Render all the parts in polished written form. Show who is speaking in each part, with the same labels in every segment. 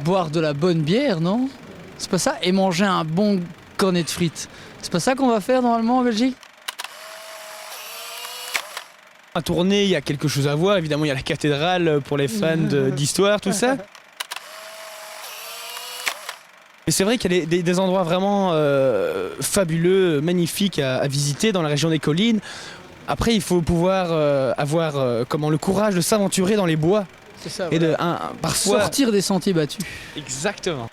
Speaker 1: Boire de la bonne bière, non? C'est pas ça? Et manger un bon cornet de frites. C'est pas ça qu'on va faire normalement en Belgique?
Speaker 2: À Tournai, il y a quelque chose à voir. Évidemment, il y a la cathédrale pour les fans d'histoire, tout ça. Et c'est vrai qu'il y a des endroits vraiment fabuleux, magnifiques à visiter dans la région des collines. Après, il faut pouvoir avoir le courage de s'aventurer dans les bois.
Speaker 1: C'est ça.
Speaker 2: Et
Speaker 1: Voilà.
Speaker 2: parfois...
Speaker 1: Sortir des sentiers battus.
Speaker 2: Exactement.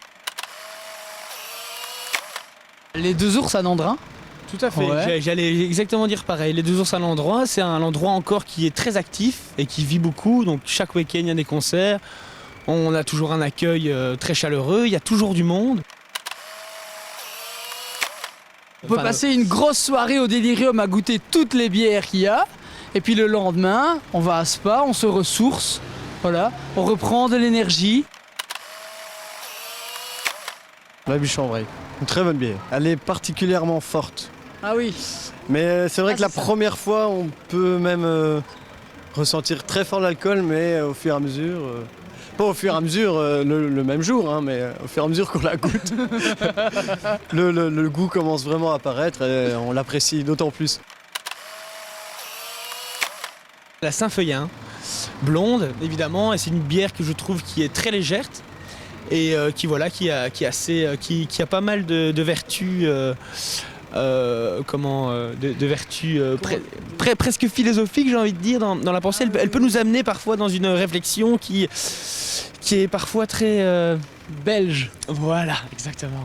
Speaker 1: Les deux ours à Nandrin.
Speaker 2: Tout à fait.
Speaker 1: Ouais.
Speaker 2: J'allais exactement dire pareil. Les deux ours à l'endroit, c'est un endroit encore qui est très actif et qui vit beaucoup. Donc chaque week-end, il y a des concerts. On a toujours un accueil très chaleureux. Il y a toujours du monde.
Speaker 1: On peut passer une grosse soirée au Délirium à goûter toutes les bières qu'il y a. Et puis le lendemain, on va à Spa, on se ressource. Voilà, on reprend de l'énergie.
Speaker 3: La Bûche en Vraie, une très bonne bière. Elle est particulièrement forte.
Speaker 1: Ah oui.
Speaker 3: Mais c'est vrai que la
Speaker 1: c'est ça.
Speaker 3: première fois, on peut même ressentir très fort l'alcool, mais au fur et à mesure... pas au fur et à mesure le même jour, hein, mais au fur et à mesure qu'on la goûte, le goût commence vraiment à apparaître et on l'apprécie d'autant plus.
Speaker 2: La Saint-Feuillin, blonde évidemment, et c'est une bière que je trouve qui est très légère et qui a pas mal de vertus, presque philosophiques, j'ai envie de dire, dans la pensée. Elle peut nous amener parfois dans une réflexion qui est parfois très
Speaker 1: Belge.
Speaker 2: Voilà, exactement.